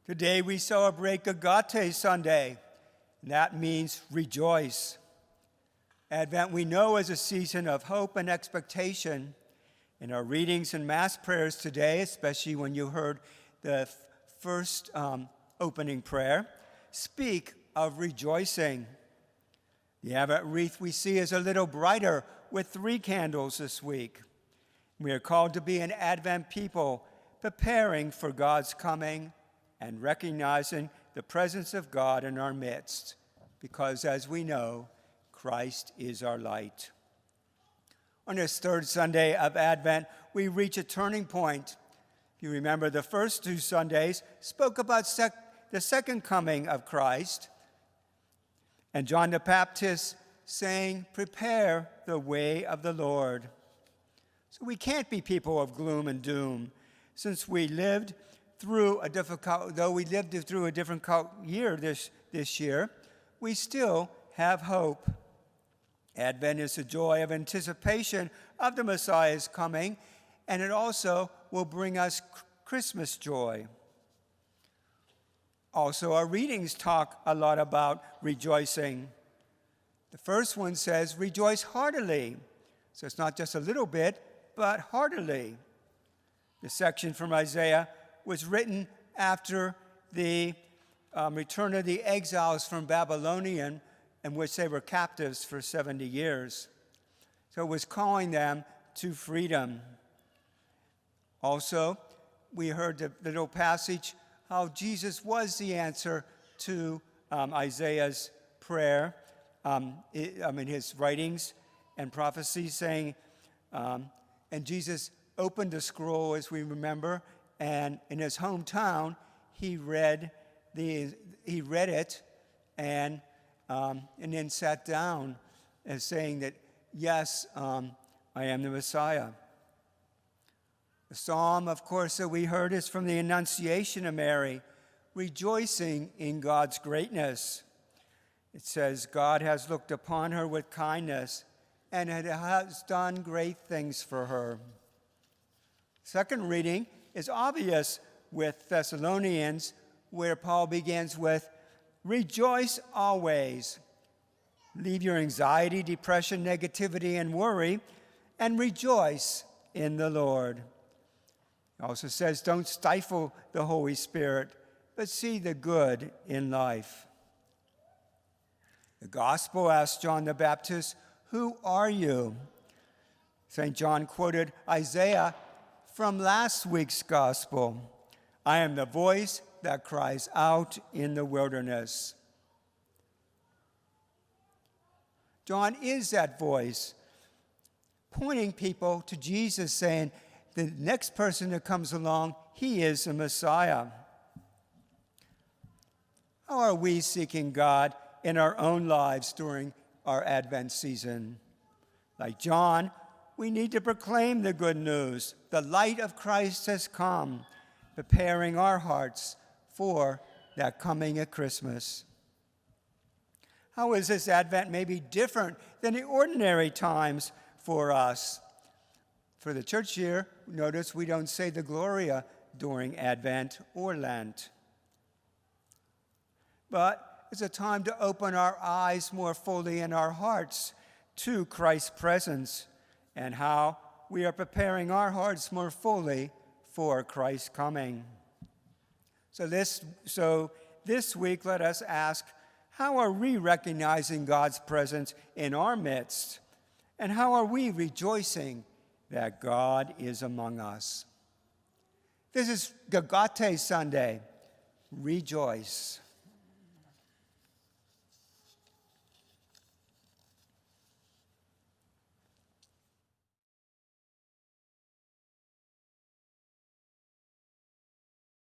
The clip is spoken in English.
Today we celebrate Gaudete Sunday, and that means rejoice. Advent we know is a season of hope and expectation. In our readings and Mass prayers today, especially when you heard the first opening prayer, speak of rejoicing. The Advent wreath we see is a little brighter with 3 candles this week. We are called to be an Advent people, preparing for God's coming and recognizing the presence of God in our midst, because as we know, Christ is our light. On this third Sunday of Advent, we reach a turning point. If you remember, the first 2 Sundays spoke about the second coming of Christ, and John the Baptist saying, "Prepare the way of the Lord." So we can't be people of gloom and doom, since we lived through a difficult year this year, we still have hope. Advent is the joy of anticipation of the Messiah's coming, and it also will bring us Christmas joy. Also, our readings talk a lot about rejoicing. The first one says, "Rejoice heartily." So it's not just a little bit, but heartily. The section from Isaiah was written after the return of the exiles from Babylonian, in which they were captives for 70 years. So it was calling them to freedom. Also, we heard the little passage how Jesus was the answer to Isaiah's prayer, his writings and prophecies, saying, and Jesus opened the scroll, as we remember, and in his hometown, he read it, and then sat down as saying that, yes, I am the Messiah. The psalm, of course, that we heard is from the Annunciation of Mary, rejoicing in God's greatness. It says, God has looked upon her with kindness and has done great things for her. Second reading is obvious with Thessalonians, where Paul begins with, rejoice always. Leave your anxiety, depression, negativity, and worry, and rejoice in the Lord. It also says, don't stifle the Holy Spirit, but see the good in life. The Gospel asked John the Baptist, who are you? St. John quoted Isaiah from last week's Gospel. I am the voice that cries out in the wilderness. John is that voice, pointing people to Jesus, saying, the next person that comes along, he is the Messiah. How are we seeking God in our own lives during our Advent season? Like John, we need to proclaim the good news. The light of Christ has come, preparing our hearts for that coming at Christmas. How is this Advent maybe different than the ordinary times for us? For the church year, notice we don't say the Gloria during Advent or Lent. But it's a time to open our eyes more fully and our hearts to Christ's presence and how we are preparing our hearts more fully for Christ's coming. So this week, let us ask, how are we recognizing God's presence in our midst? And how are we rejoicing that God is among us? This is Gaudete Sunday. Rejoice.